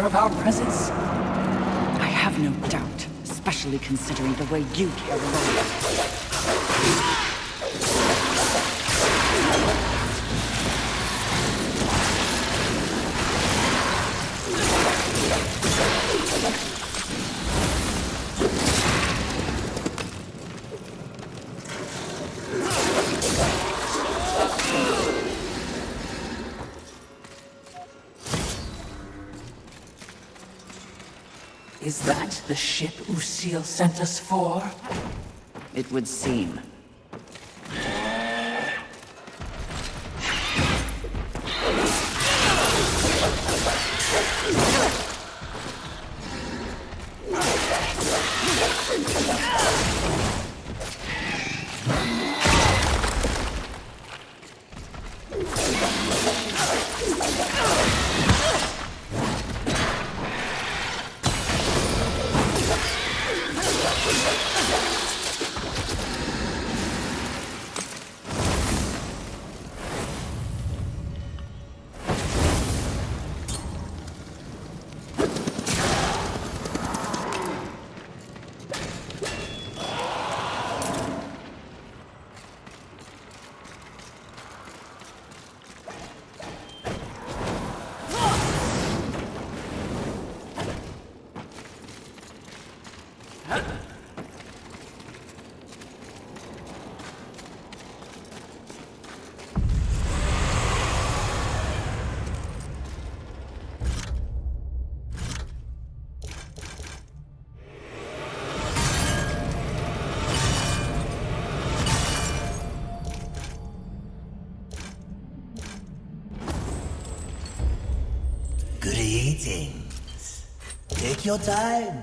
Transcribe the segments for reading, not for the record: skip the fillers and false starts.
Of our presence? I have no doubt, especially considering the way you care about it. Is that the ship Usil sent us for? It would seem. Greetings. Take your time.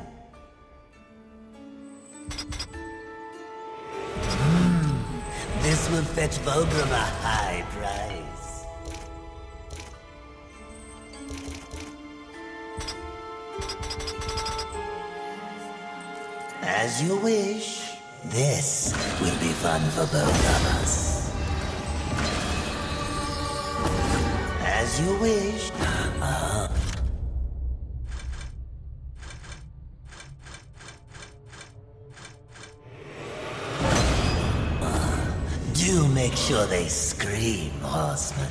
This will fetch Voluptous a high price. As you wish. This will be fun for both of us. As you wish. Do make sure they scream, horseman.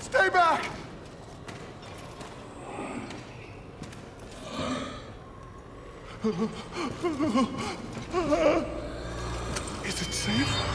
Stay back! Is it safe?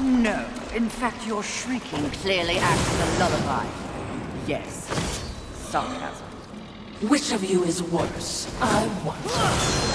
No. In fact, your shrieking clearly acts as a lullaby. Yes. Sarcasm. Which of you is worse? I wonder.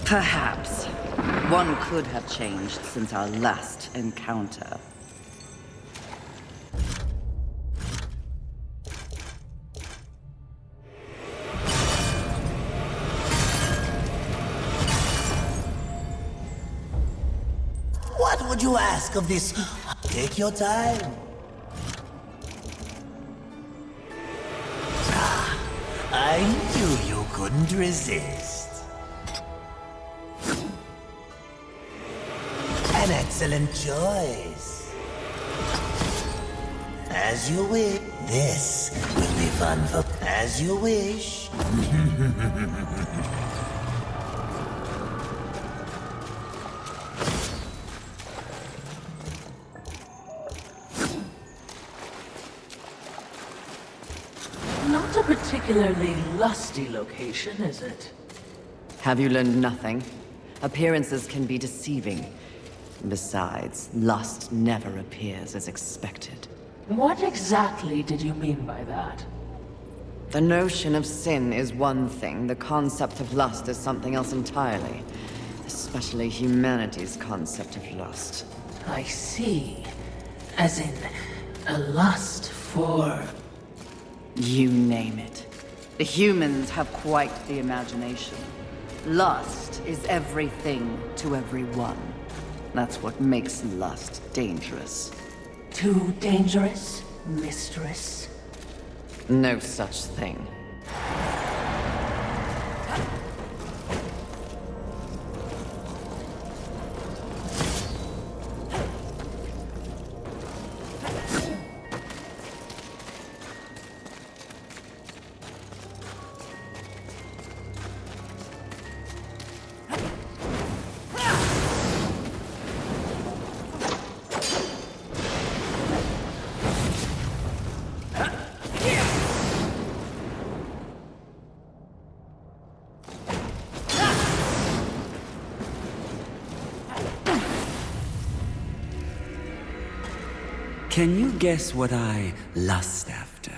Perhaps. One could have changed since our last encounter. What would you ask of this? Take your time. I knew you couldn't resist. An excellent choice. As you wish. This will be fun for... As you wish. Not a particularly lusty location, is it? Have you learned nothing? Appearances can be deceiving. Besides, lust never appears as expected. What exactly did you mean by that? The notion of sin is one thing, the concept of lust is something else entirely. Especially humanity's concept of lust. I see. As in, a lust for... You name it. The humans have quite the imagination. Lust is everything to everyone. That's what makes lust dangerous. Too dangerous, mistress? No such thing. Can you guess what I lust after?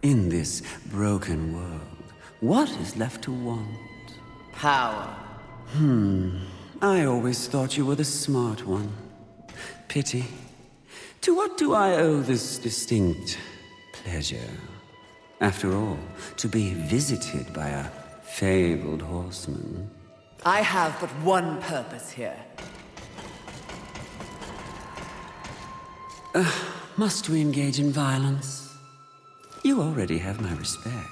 In this broken world, what is left to want? Power. I always thought you were the smart one. Pity. To what do I owe this distinct pleasure? After all, to be visited by a fabled horseman. I have but one purpose here. Must we engage in violence? You already have my respect.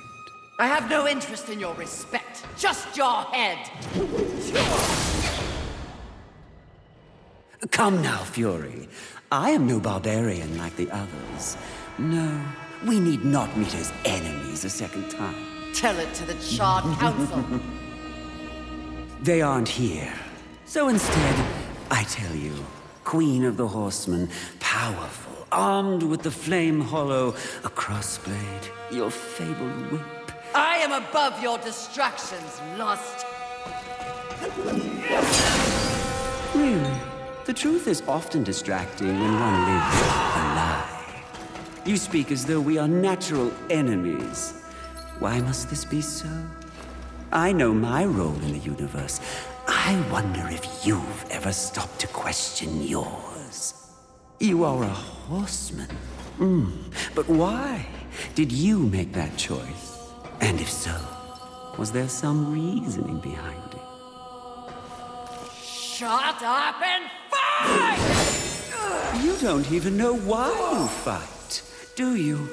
I have no interest in your respect, just your head. Come now, Fury. I am no barbarian like the others. No, we need not meet as enemies a second time. Tell it to the Charred Council. They aren't here. So instead, I tell you, Queen of the Horsemen, powerful, armed with the flame hollow, a crossblade, your fabled whip. I am above your distractions, lust. Really? The truth is often distracting when one lives a lie. You speak as though we are natural enemies. Why must this be so? I know my role in the universe. I wonder if you've ever stopped to question yours. You are a horseman. But why did you make that choice? And if so, was there some reasoning behind it? Shut up and fight! You don't even know why you fight, do you?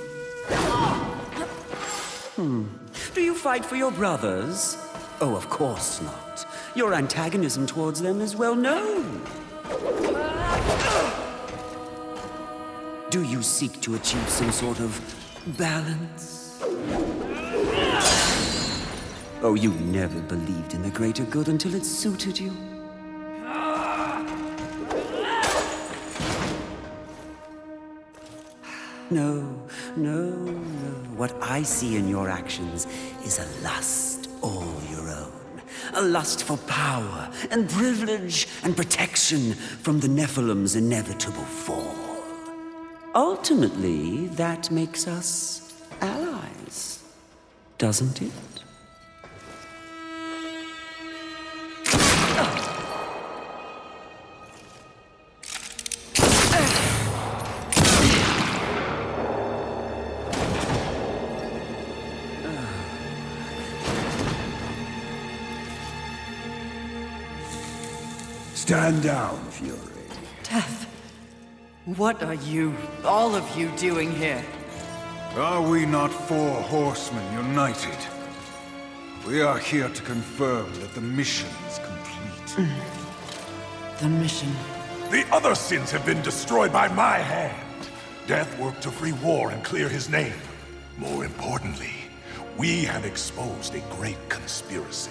Do you fight for your brothers? Oh, of course not. Your antagonism towards them is well known. Do you seek to achieve some sort of balance? Oh, you never believed in the greater good until it suited you. No, no, no. What I see in your actions is a lust all your own. A lust for power and privilege and protection from the Nephilim's inevitable fall. Ultimately, that makes us allies, doesn't it? Stand down, Fury. Death. What are you, all of you, doing here? Are we not four horsemen united? We are here to confirm that the mission is complete. The mission. The other sins have been destroyed by my hand. Death worked to free war and clear his name. More importantly, we have exposed a great conspiracy.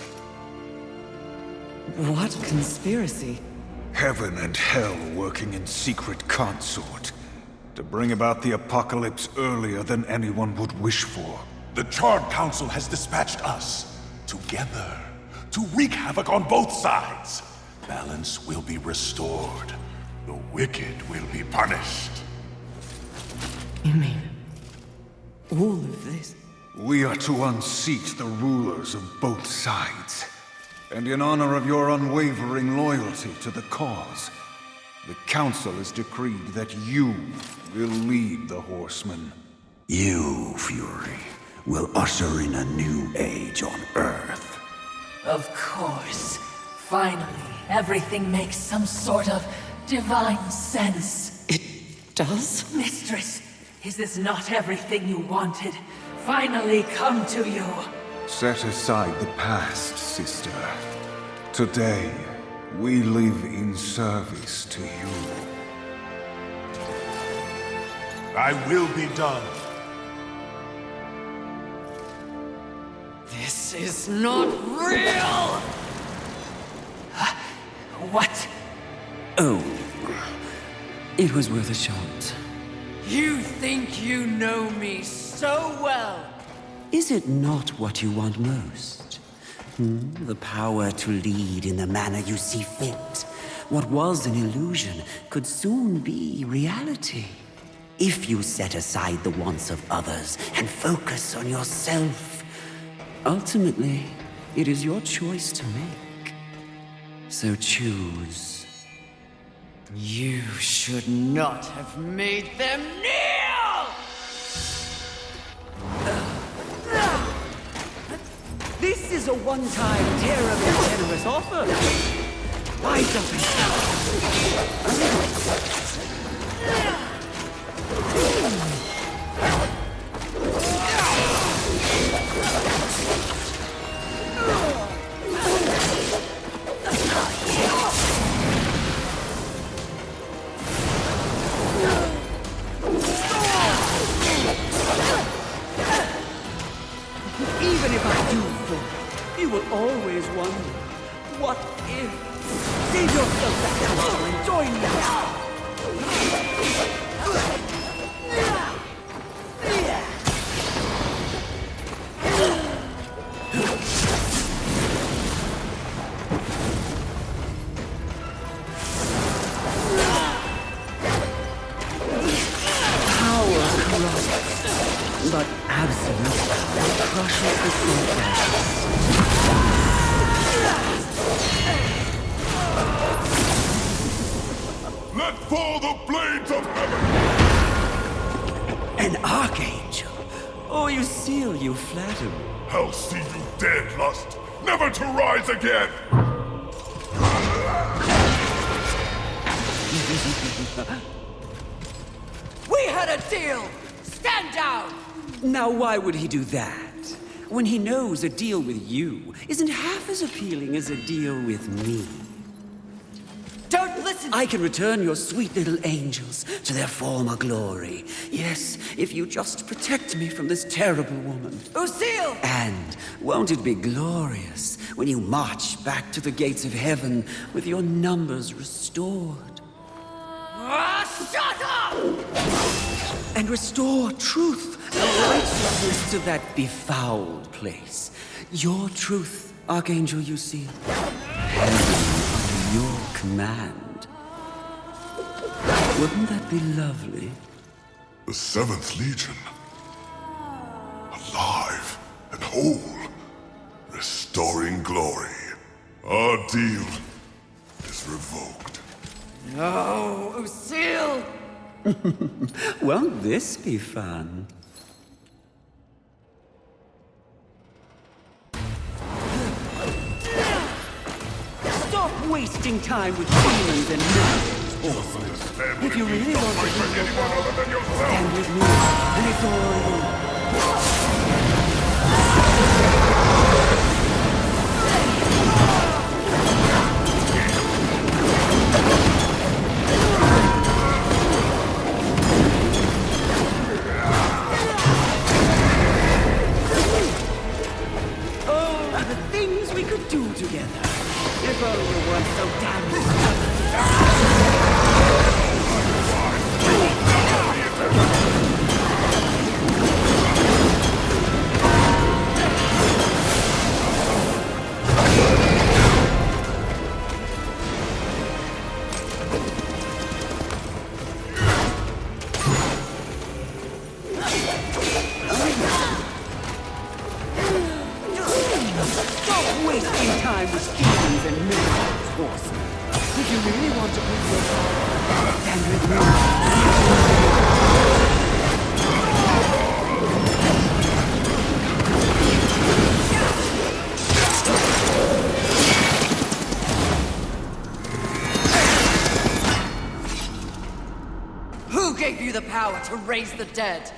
What conspiracy? Heaven and hell working in secret consort to bring about the apocalypse earlier than anyone would wish for. The Charred Council has dispatched us together to wreak havoc on both sides. Balance will be restored. The wicked will be punished. You mean all of this? We are to unseat the rulers of both sides. And in honor of your unwavering loyalty to the cause, the Council has decreed that you will lead the Horsemen. You, Fury, will usher in a new age on Earth. Of course. Finally, everything makes some sort of divine sense. It does? Mistress, is this not everything you wanted? Finally come to you. Set aside the past, sister. Today, we live in service to you. I will be done. This is not real! What? Oh, it was worth a shot. You think you know me so well! Is it not what you want most? The power to lead in the manner you see fit. What was an illusion could soon be reality. If you set aside the wants of others and focus on yourself. Ultimately, it is your choice to make. So choose. You should not have made them kneel! This is a one-time, terribly generous offer. Why Even if I do fall, you will always wonder, what if? Save yourself that answer and join me now! Power corrupts, but absolute power crushes the soul. Let fall the blades of heaven! An archangel? Oh, you seal, you flatter me. I'll see you dead, Lust, never to rise again! We had a deal! Stand down! Now why would he do that? When he knows a deal with you isn't half as appealing as a deal with me. Don't listen! I can return your sweet little angels to their former glory. Yes, if you just protect me from this terrible woman. Lucille! And won't it be glorious when you march back to the gates of heaven with your numbers restored? Shut up! And restore truth and righteousness to that befouled place. Your truth, Archangel, you see. Heaven under your command. Wouldn't that be lovely? The 7th Legion. Alive and whole. Restoring glory. Our deal is revoked. No, Lucille! Won't this be fun? Stop! Stop wasting time with demons and miracles, awesome. If you really want to stand with me, and it's all you. Oh, the things we could do together. If only we weren't so damn Stop wasting time with demons and miracles, horseman. If you really want to prove yourself, stand with me. Who gave you the power to raise the dead?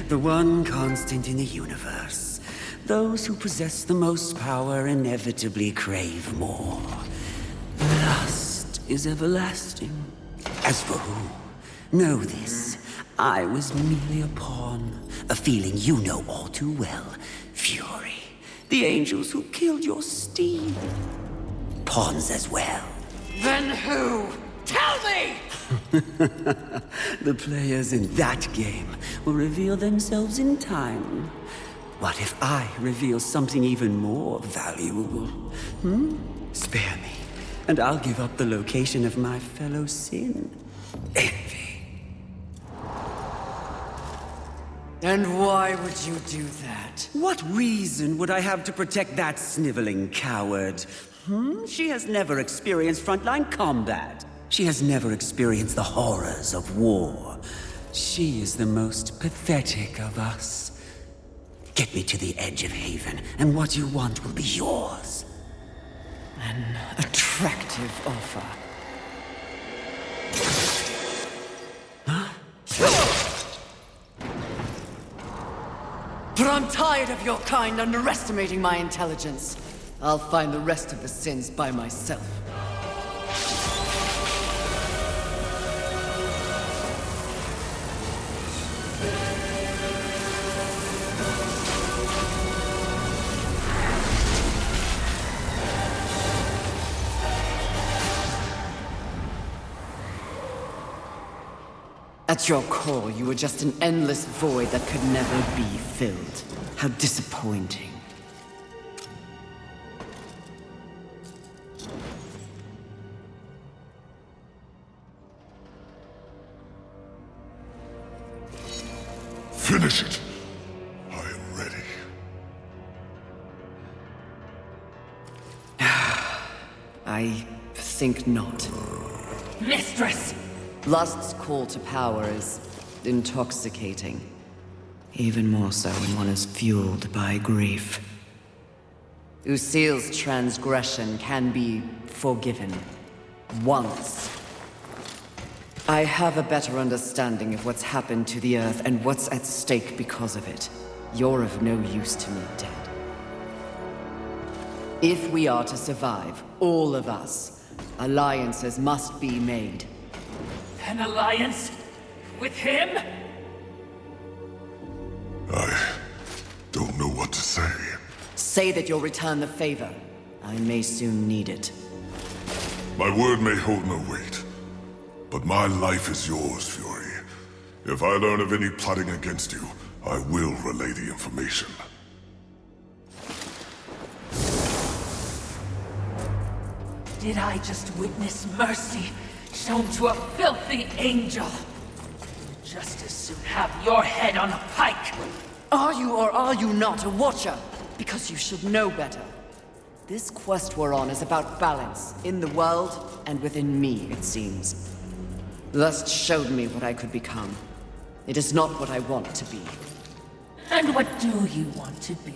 The one constant in the universe. Those who possess the most power inevitably crave more. Lust is everlasting. As for who, know this. I was merely a pawn. A feeling you know all too well. Fury. The angels who killed your steed. Pawns as well. Then who? Tell me! The players in that game will reveal themselves in time. What if I reveal something even more valuable? Spare me, and I'll give up the location of my fellow sin. Envy. And why would you do that? What reason would I have to protect that sniveling coward? She has never experienced frontline combat. She has never experienced the horrors of war. She is the most pathetic of us. Get me to the edge of Haven, and what you want will be yours. An attractive offer. But I'm tired of your kind underestimating my intelligence. I'll find the rest of the sins by myself. At your core, you were just an endless void that could never be filled. How disappointing. Finish it. I am ready. I think not. Mistress! Lust's call to power is intoxicating. Even more so when one is fueled by grief. Usil's transgression can be forgiven. Once. I have a better understanding of what's happened to the Earth and what's at stake because of it. You're of no use to me, dead. If we are to survive, all of us, alliances must be made. An alliance? With him? I don't know what to say. Say that you'll return the favor. I may soon need it. My word may hold no weight, but my life is yours, Fury. If I learn of any plotting against you, I will relay the information. Did I just witness mercy shown to a filthy angel? Just as soon have your head on a pike. Are you or are you not a Watcher? Because you should know better. This quest we're on is about balance, in the world and within me, it seems. Lust showed me what I could become. It is not what I want to be. And what do you want to be?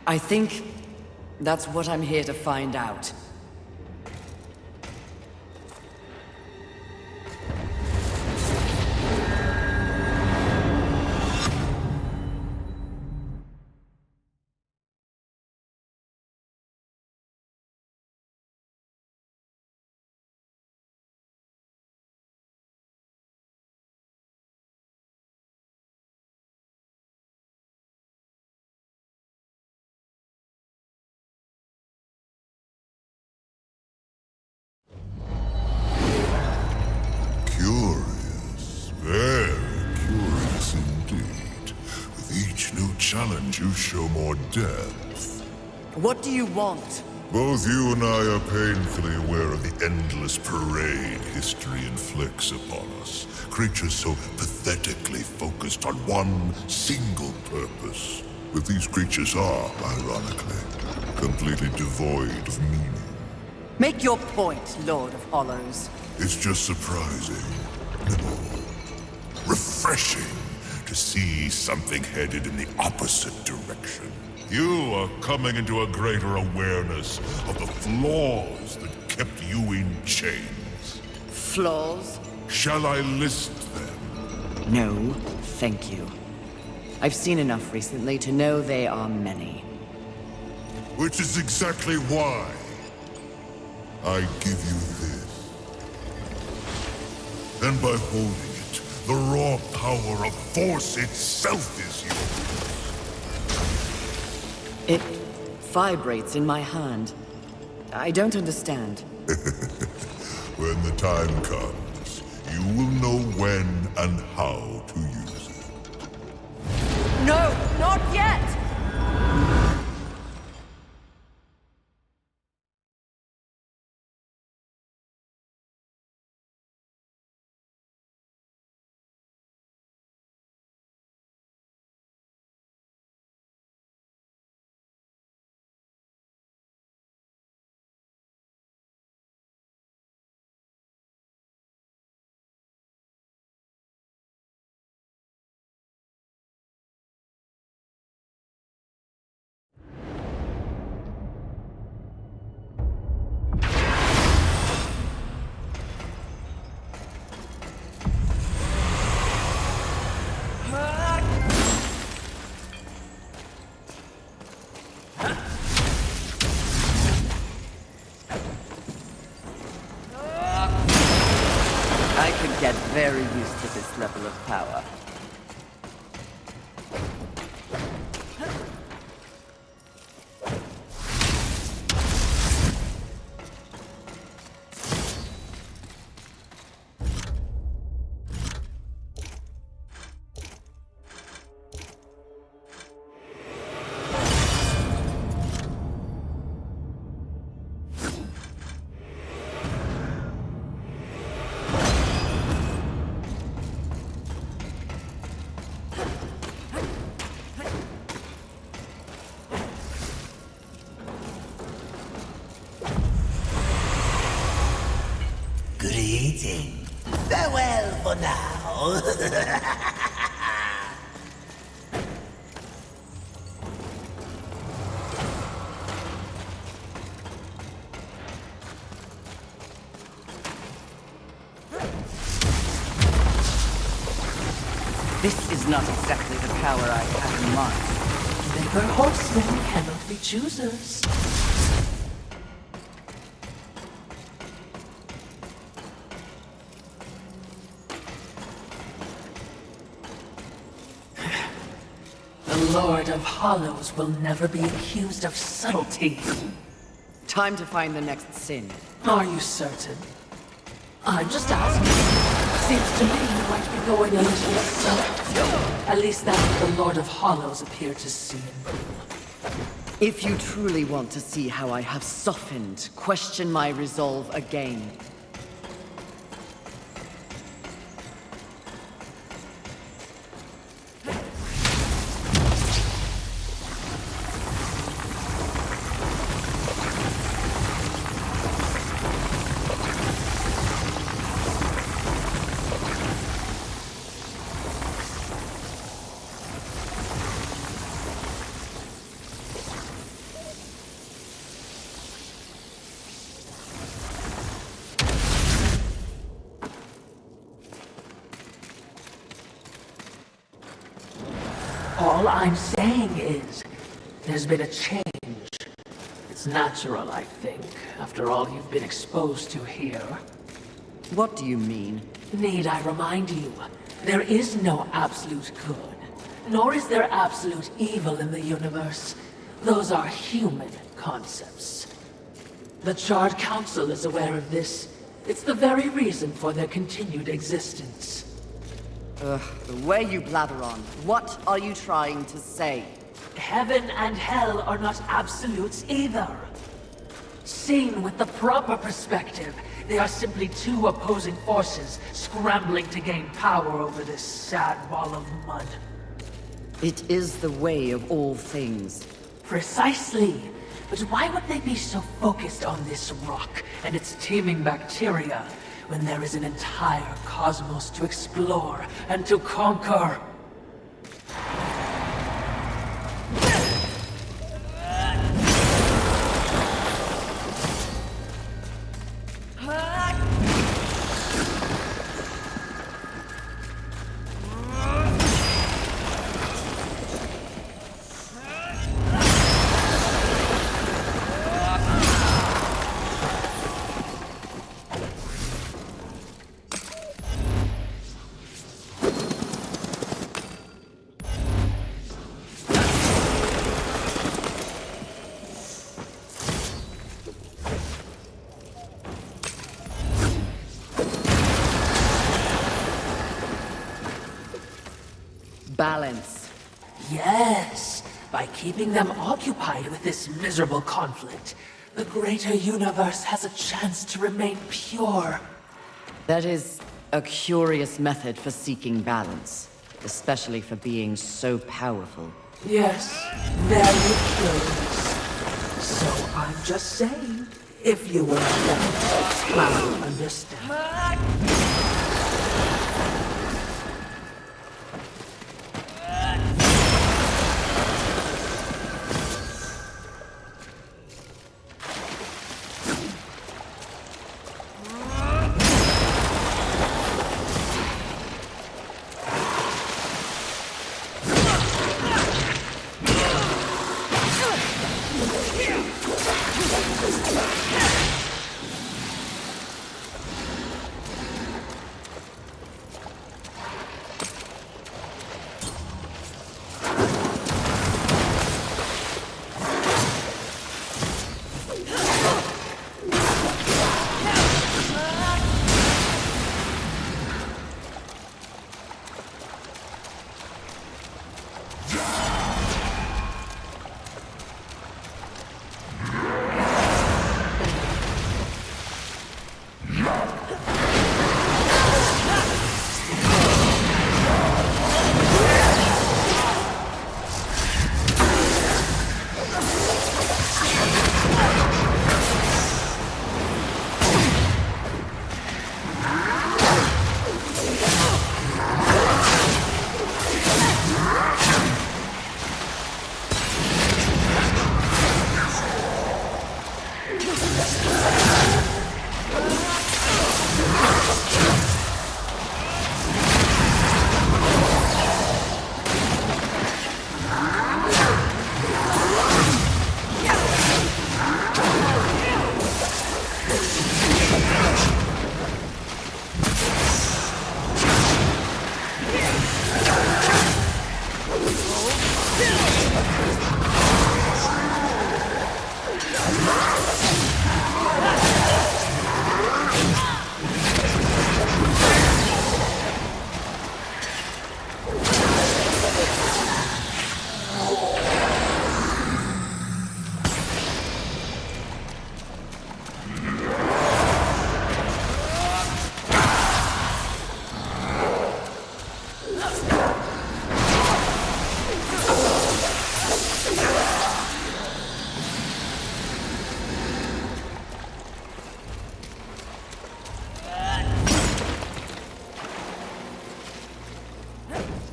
I think That's what I'm here to find out. Curious, very curious indeed. With each new challenge, you show more depth. What do you want? Both you and I are painfully aware of the endless parade history inflicts upon us. Creatures so pathetically focused on one single purpose. But these creatures are, ironically, completely devoid of meaning. Make your point, Lord of Hollows. It's just surprising, no, refreshing to see something headed in the opposite direction. You are coming into a greater awareness of the flaws that kept you in chains. Flaws? Shall I list them? No, thank you. I've seen enough recently to know they are many. Which is exactly why I give you this. And by holding it, the raw power of Force itself is yours. It vibrates in my hand. I don't understand. When the time comes, you will know when and how to use it. No, not yet! I could get very used to this level of power. Greeting. Farewell for now. This is not exactly the power I had in mind. Clever horsemen cannot be choosers. The Lord of Hollows will never be accused of subtlety. Time to find the next sin. Are you certain? I'm just asking. Seems to me you might be going a little soft. At least that's what the Lord of Hollows appeared to see in me. If you truly want to see how I have softened, question my resolve again. All I'm saying is, there's been a change. It's natural, I think, after all you've been exposed to here. What do you mean? Need I remind you, there is no absolute good, nor is there absolute evil in the universe. Those are human concepts. The Charred Council is aware of this. It's the very reason for their continued existence. The way you blather on. What are you trying to say? Heaven and hell are not absolutes either. Seen with the proper perspective, they are simply two opposing forces scrambling to gain power over this sad ball of mud. It is the way of all things. Precisely. But why would they be so focused on this rock and its teeming bacteria when there is an entire cosmos to explore and to conquer? Balance. Yes, by keeping them occupied with this miserable conflict, the greater universe has a chance to remain pure. That is a curious method for seeking balance, especially for beings so powerful. Yes, very curious. So I'm just saying, if you were left, I would understand.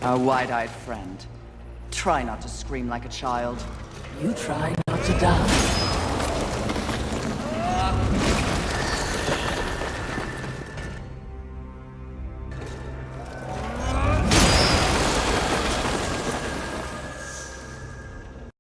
Our wide-eyed friend. Try not to scream like a child. You try not to die.